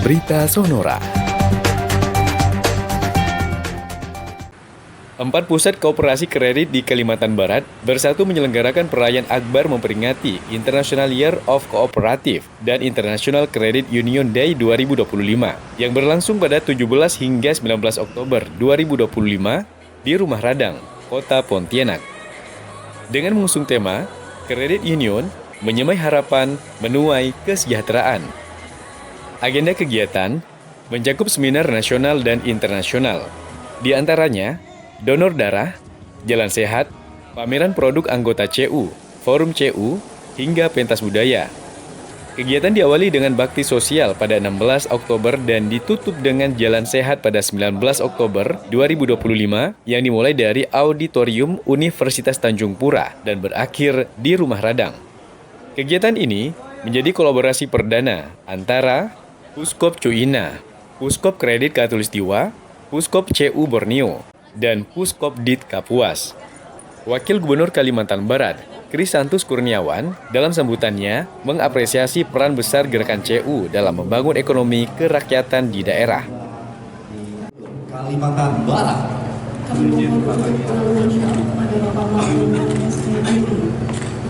Berita Sonora. 4 pusat koperasi kredit di Kalimantan Barat bersatu menyelenggarakan perayaan Akbar memperingati International Year of Cooperative dan International Credit Union Day 2025 yang berlangsung pada 17 hingga 19 Oktober 2025 di Rumah Radang, Kota Pontianak. Dengan mengusung tema Credit Union, menyemai harapan, menuai kesejahteraan. Agenda kegiatan mencakup seminar nasional dan internasional. Di antaranya, donor darah, jalan sehat, pameran produk anggota CU, forum CU, hingga pentas budaya. Kegiatan diawali dengan bakti sosial pada 16 Oktober dan ditutup dengan jalan sehat pada 19 Oktober 2025 yang dimulai dari Auditorium Universitas Tanjung Pura dan berakhir di Rumah Radang. Kegiatan ini menjadi kolaborasi perdana antara Puskop Cuina, Puskop Kredit Katulistiwa, Puskop CU Borneo, dan Puskop Dit Kapuas. Wakil Gubernur Kalimantan Barat, Krisantus Kurniawan, dalam sambutannya mengapresiasi peran besar gerakan CU dalam membangun ekonomi kerakyatan di daerah. Kalimantan Barat. Kami mohon kepada Bapak Wakil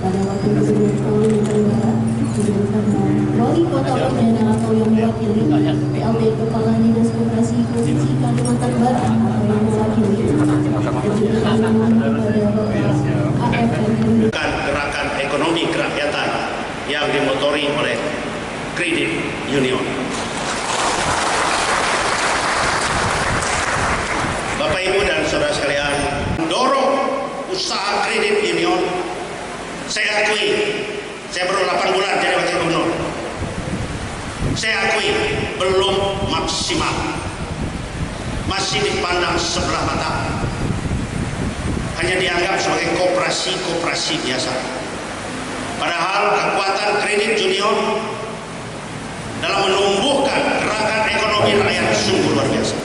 pada Wakil Gubernur Kalimantan Barat, Wali Kota Pontianak atau yang mewakili PLT Kepala Dinas Koperasi Provinsi Kalimantan Barat atau yang mewakili gerakan ekonomi kerakyatan yang dimotori oleh Credit Union. Bapak, Ibu, dan saudara sekalian, mendorong usaha Credit Union. Saya akui, saya baru 8 bulan jadi wakil gubernur. Saya akui belum maksimal, masih dipandang sebelah mata, hanya dianggap sebagai koperasi biasa. Padahal kekuatan Credit Union dalam menumbuhkan gerakan ekonomi rakyat sungguh luar biasa.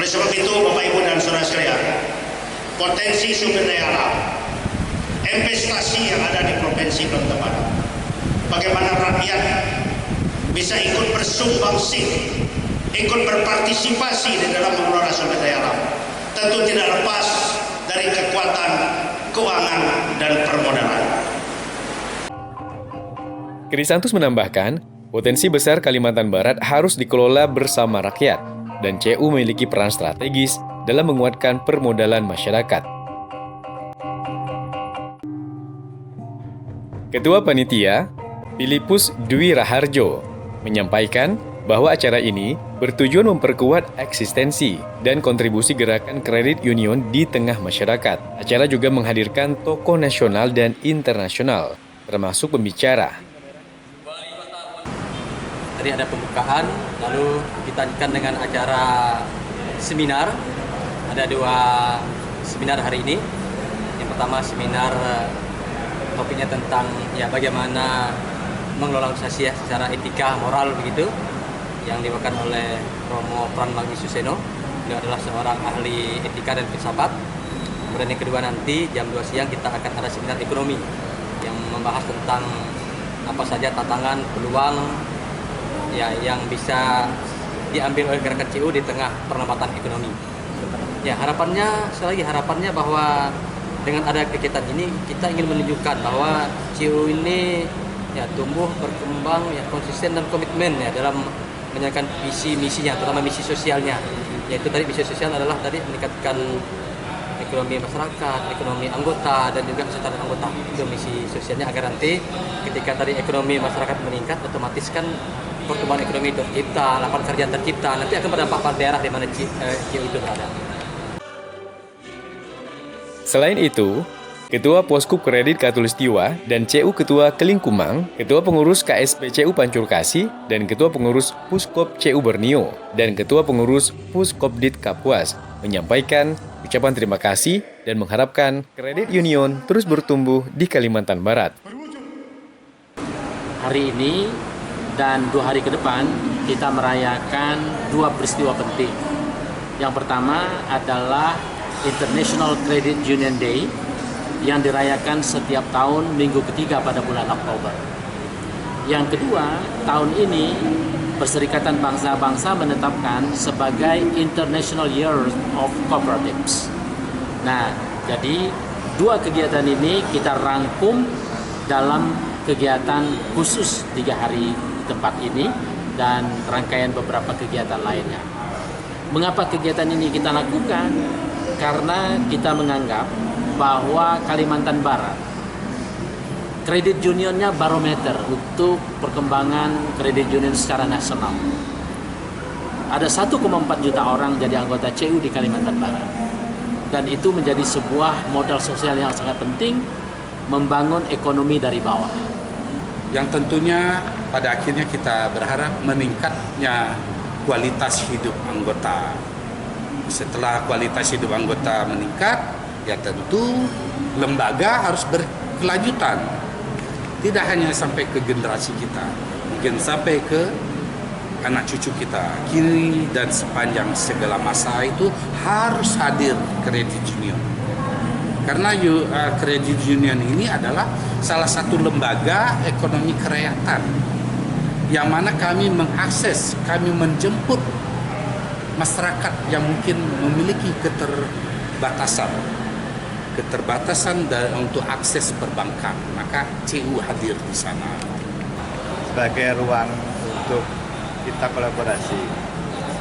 Oleh sebab itu, Bapak, Ibu, dan saudara sekalian, potensi sumber daya alam, investasi yang ada di Provinsi Kalimantan Barat, bagaimana rakyat bisa ikut bersumbangsi, ikut berpartisipasi di dalam mengelola sumber daya alam, tentu tidak lepas dari kekuatan keuangan dan permodalan. Krisantus menambahkan, potensi besar Kalimantan Barat harus dikelola bersama rakyat, dan CU memiliki peran strategis dalam menguatkan permodalan masyarakat. Ketua Panitia, Filipus Dwi Raharjo, menyampaikan bahwa acara ini bertujuan memperkuat eksistensi dan kontribusi gerakan kredit union di tengah masyarakat. Acara juga menghadirkan tokoh nasional dan internasional, termasuk pembicara. Tadi ada pembukaan, lalu dilanjutkan dengan acara seminar. Ada 2 seminar hari ini. Yang pertama seminar topiknya tentang bagaimana mengelola usaha secara etika, moral begitu, yang dibawakan oleh Romo Pranmagni Suseno. Beliau adalah seorang ahli etika dan filsafat. Kemudian yang kedua nanti jam 2 siang kita akan ada seminar ekonomi yang membahas tentang apa saja tantangan, peluang yang bisa diambil oleh gerakan CU di tengah perlambatan ekonomi. Harapannya bahwa dengan ada kegiatan ini kita ingin menunjukkan bahwa CU ini tumbuh, berkembang, konsisten dan komitmen dalam menjalankan visi misinya, terutama misi sosialnya. Yaitu tadi misi sosial adalah tadi meningkatkan ekonomi masyarakat, ekonomi anggota dan juga kesejahteraan anggota. Itu misi sosialnya agar nanti ketika tadi ekonomi masyarakat meningkat, otomatis kan pertumbuhan ekonomi tercipta, lapangan kerja tercipta, nanti akan berdampak pada daerah di mana CU itu berada. Selain itu, Ketua Poskup Kredit Katulistiwa dan CU Ketua Kelingkumang, Ketua Pengurus KSP CU Pancurkasi, dan Ketua Pengurus Puskop CU Borneo, dan Ketua Pengurus Puskop Dit Kapuas menyampaikan ucapan terima kasih dan mengharapkan kredit union terus bertumbuh di Kalimantan Barat. Hari ini dan 2 hari ke depan kita merayakan 2 peristiwa penting. Yang pertama adalah International Credit Union Day yang dirayakan setiap tahun minggu ketiga pada bulan Oktober. Yang kedua, tahun ini Perserikatan Bangsa-Bangsa menetapkan sebagai International Year of Cooperatives. Nah, jadi dua kegiatan ini kita rangkum dalam kegiatan khusus 3 hari di tempat ini dan rangkaian beberapa kegiatan lainnya. Mengapa kegiatan ini kita lakukan? Karena kita menganggap bahwa Kalimantan Barat kredit unionnya barometer untuk perkembangan kredit union secara nasional. Ada 1,4 juta orang jadi anggota CU di Kalimantan Barat. Dan itu menjadi sebuah modal sosial yang sangat penting membangun ekonomi dari bawah. Yang tentunya pada akhirnya kita berharap meningkatnya kualitas hidup anggota. Setelah kualitas hidup anggota meningkat, ya tentu lembaga harus berkelanjutan. Tidak hanya sampai ke generasi kita, mungkin sampai ke anak cucu kita. Kini dan sepanjang segala masa itu harus hadir kredit union. Karena kredit union ini adalah salah satu lembaga ekonomi kerakyatan yang mana kami mengakses, kami menjemput masyarakat yang mungkin memiliki keterbatasan untuk akses perbankan, maka CU hadir di sana. Sebagai ruang untuk kita kolaborasi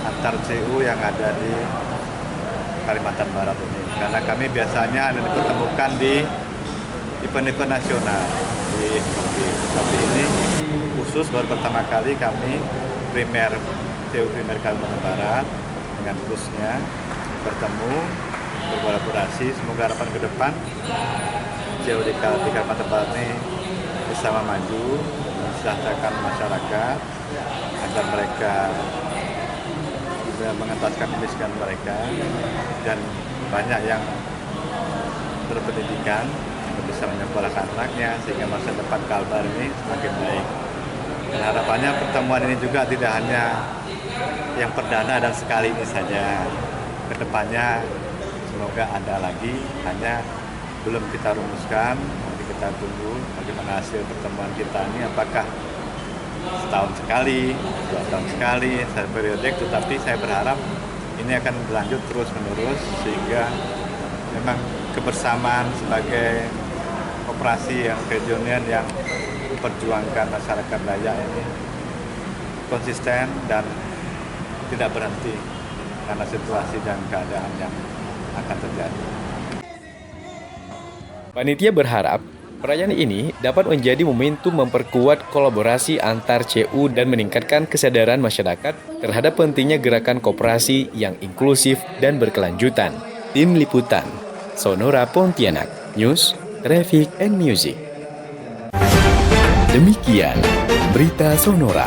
antar CU yang ada di Kalimantan Barat ini. Karena kami biasanya ada dipertemukan di event-event nasional di tapi ini khusus baru pertama kali kami CU Primer Kalimantan Barat dengan khususnya bertemu berkolaborasi. Semoga harapan ke depan CU di Kalimantan Barat ini bersama maju mensejahterakan masyarakat agar mereka bisa mengentaskan kemiskinan mereka dan banyak yang berpendidikan bisa menyekolahkan anaknya sehingga masa depan Kalbar ini semakin baik. Dan harapannya pertemuan ini juga tidak hanya yang perdana dan sekali ini saja. Kedepannya semoga ada lagi, hanya belum kita rumuskan. Nanti kita tunggu bagaimana hasil pertemuan kita ini, apakah setahun sekali, 2 tahun sekali, satu periodik, tetapi saya berharap ini akan berlanjut terus-menerus sehingga memang kebersamaan sebagai operasi yang kredit yang memperjuangkan masyarakat Dayak ini konsisten dan tidak berhenti karena situasi dan keadaan yang akan terjadi. Panitia berharap perayaan ini dapat menjadi momentum memperkuat kolaborasi antar CU dan meningkatkan kesadaran masyarakat terhadap pentingnya gerakan koperasi yang inklusif dan berkelanjutan. Tim Liputan, Sonora Pontianak, News, Traffic and Music. Demikian berita Sonora.